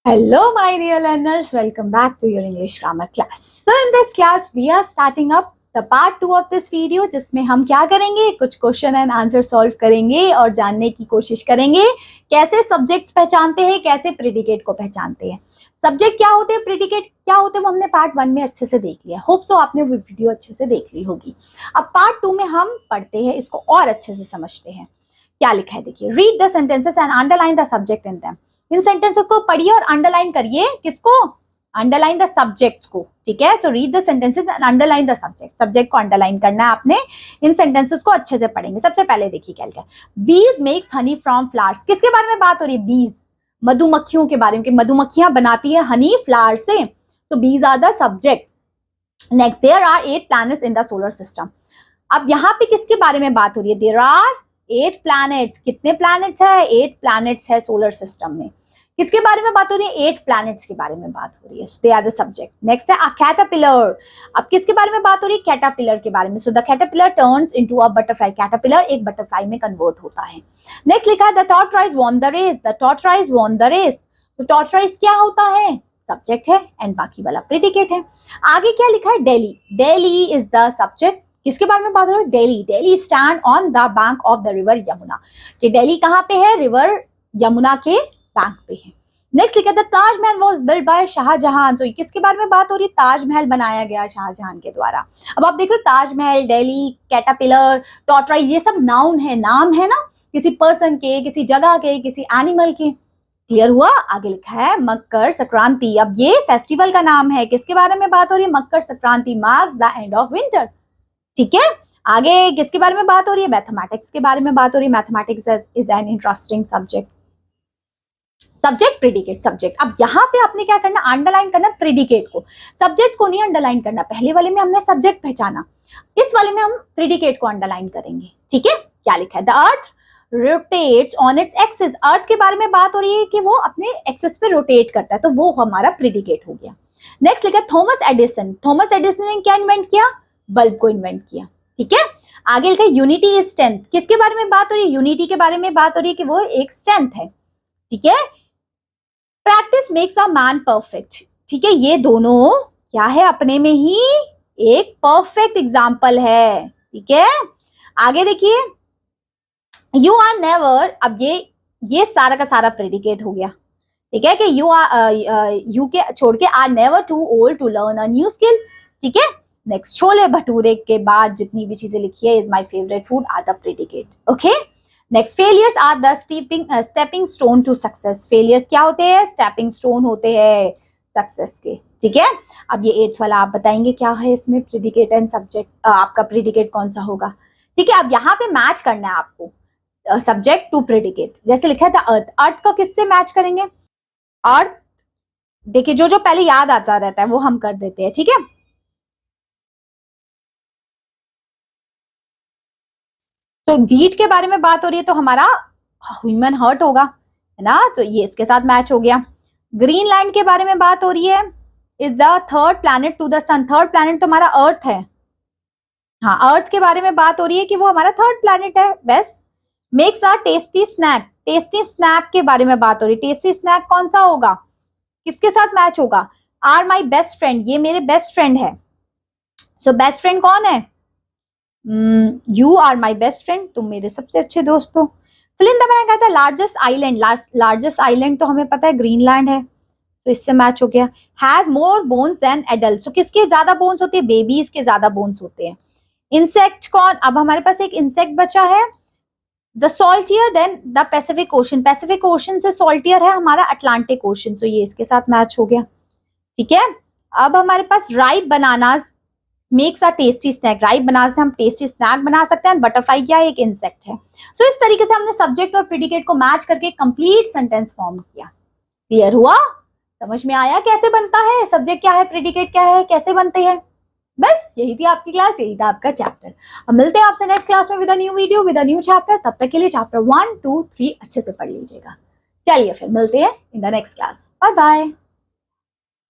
Hello, my dear learners. Welcome back to your English grammar class. So, in this class, we are starting up the part 2 of this video, जिसमें हम क्या करेंगे, कुछ question and answer solve करेंगे और जानने की कोशिश करेंगे कैसे सब्जेक्ट्स पहचानते हैं, कैसे प्रेडिकेट को पहचानते हैं। सब्जेक्ट क्या होते हैं, प्रेडिकेट क्या होते हैं, वो हमने पार्ट 1 में अच्छे से देख लिया। होप सो आपने वो वीडियो अच्छे से देख ली होगी। अब पार्ट 2 में हम पढ़ते हैं, इसको और अच्छे से समझते हैं। क्या लिखा है देखिए, read the sentences and underline the subject in them. In sentences को पढ़िए और अंडरलाइन करिए। किसको? अंडरलाइन द सब्जेक्ट्स को। ठीक है, so read the sentences and underline the subject. Subject को अंडरलाइन करना है आपने। इन सेंटेंसेस को अच्छे से पढ़ेंगे। सबसे पहले देखिए क्या लिखा है, बीज मेक्स हनी फ्रॉम फ्लावर्स। किसके बारे में बात हो रही है? बीज, मधुमक्खियों के बारे में, कि मधुमक्खियां बनाती है हनी फ्लावर से। तो bees are the subject. Next, there are 8 planets in the solar system. अब यहाँ पे किसके बारे में बात हो रही है? There are 8 planets. कितने प्लैनेट्स है? 8 प्लैनेट्स है सोलर सिस्टम में। किसके बारे में बात हो रही है? 8 प्लैनेट्स के बारे में बात हो रही है। They are the subject. Next है कैटरपिलर। अब किसके बारे में बात हो रही है? कैटरपिलर के बारे में। So the caterpillar turns into a butterfly. Caterpillar एक बटरफ्लाई में कन्वर्ट होता है। नेक्स्ट लिखा है the tortoise won the race. The tortoise won the race. तो टॉर्टोइज क्या होता है? सब्जेक्ट है एंड बाकी वाला प्रेडिकेट है। आगे क्या लिखा है? Daily. Daily is the subject. किसके बारे में बात हो रही है? Daily. Daily stand on the bank of the river Yamuna. कि डेली कहाँ पे है? रिवर यमुना के बैंक पे है। नेक्स्ट लिखा था Taj Mahal was built by Shah Jahan. तो किसके बारे में बात हो रही है? ताजमहल बनाया गया शाहजहां के द्वारा। अब आप देख लो, ताजमहल, दिल्ली, कैटरपिलर, टॉर्टोइज, ये सब नाउन है, नाम है ना, किसी पर्सन के, किसी जगह के, किसी एनिमल के। क्लियर हुआ? आगे लिखा है मकर संक्रांति। अब ये फेस्टिवल का नाम है। किसके बारे में बात हो रही है? Makar Sankranti marks the end of winter. ठीक है, आगे किसके बारे में बात हो रही है? मैथमेटिक्स के बारे में बात हो रही है। Mathematics is an interesting subject. Subject, predicate, subject. अब यहाँ पे आपने क्या करना? अंडरलाइन करना प्रेडिकेट को, सब्जेक्ट को नहीं अंडरलाइन करना। पहले वाले में हमने सब्जेक्ट पहचाना, इस वाले में हम प्रेडिकेट को अंडरलाइन करेंगे। ठीक है, क्या लिखा है? The earth rotates on its axis. Earth के बारे में बात हो रही है कि वो अपने एक्सिस पे रोटेट करता है, तो वो हमारा प्रेडिकेट हो गया। नेक्स्ट लिखा है थॉमस एडिसन। थॉमस एडिसन ने क्या इन्वेंट किया? बल्ब को इन्वेंट किया। ठीक है, आगे लिखा है यूनिटी इज स्ट्रेंथ। किसके बारे में बात हो रही है? यूनिटी के बारे में बात हो रही है कि वो एक स्ट्रेंथ है। ठीक है, practice makes a man perfect. ठीक है, ये दोनों क्या है? अपने में ही एक परफेक्ट एग्जाम्पल है। ठीक है, आगे देखिए, यू आर नेवर। अब ये सारा का सारा प्रेडिकेट हो गया। ठीक है, कि यू के छोड़ के are never too old to learn a new skill. ठीक है, नेक्स्ट, छोले भटूरे के बाद जितनी भी चीजें लिखी है, is my favourite food, are the predicate. Okay, next, failures are the stepping stone to success. Failures क्या होते हैं? स्टेपिंग स्टोन होते हैं सक्सेस के। ठीक है, अब ये 8th वाला आप बताएंगे क्या है इसमें प्रेडिकेट एंड सब्जेक्ट, आपका प्रेडिकेट कौन सा होगा? ठीक है, अब यहाँ पे मैच करना है आपको सब्जेक्ट टू प्रेडिकेट। जैसे लिखा है द अर्थ। अर्थ को किससे मैच करेंगे? अर्थ, देखिए जो जो पहले याद आता रहता है वो हम कर देते हैं। ठीक है, तो बीट के बारे में बात हो रही है तो हमारा ह्यूमन हार्ट होगा, है ना, तो ये इसके साथ मैच हो गया। ग्रीनलैंड के बारे में बात हो रही है, is the third planet to the sun. Third planet तो हमारा अर्थ है। हाँ, अर्थ के बारे में बात हो रही है कि वो हमारा थर्ड प्लैनेट है। Best, makes a tasty snack. Tasty snack के बारे में बात हो रही है। टेस्टी स्नैक कौन सा होगा? किसके साथ मैच होगा? Are my best friend. ये मेरे बेस्ट फ्रेंड है। सो बेस्ट फ्रेंड कौन है? You are my best friend. तुम मेरे सबसे अच्छे दोस्त हो। फिल इन द ब्लैंक आता है लार्जेस्ट आइलैंड। लार्जेस्ट आइलैंड तो हमें पता है ग्रीनलैंड है, तो इससे मैच हो गया। Has more bones than adult. तो किसके ज्यादा बोन्स होते हैं? बेबीज के ज्यादा बोन्स होते हैं। इंसेक्ट कौन? अब हमारे पास एक इंसेक्ट बचा है, the saltier than the Pacific Ocean. Pacific Ocean से सॉल्टियर है हमारा अटलांटिक ओशन, तो ये इसके साथ मैच हो गया। ठीक है, अब हमारे पास ripe bananas makes a tasty snack. Ripe banana से हम टेस्टी स्नैक बना सकते हैं। बटरफ्लाई क्या है? एक इंसेक्ट है। सो इस तरीके से हमने सब्जेक्ट और प्रेडिकेट को मैच करके कंप्लीट सेंटेंस फॉर्म किया। क्लियर हुआ? समझ में आया कैसे बनता है? सब्जेक्ट क्या है, प्रेडिकेट क्या है, कैसे बनते हैं? बस यही थी आपकी क्लास, यही था आपका चैप्टर। अब मिलते हैं आपसे नेक्स्ट क्लास में with a new video, with a new chapter. तब तक के लिए चैप्टर 1, 2, 3 अच्छे से पढ़ लीजिएगा। चलिए फिर मिलते हैं in the next class. Bye bye.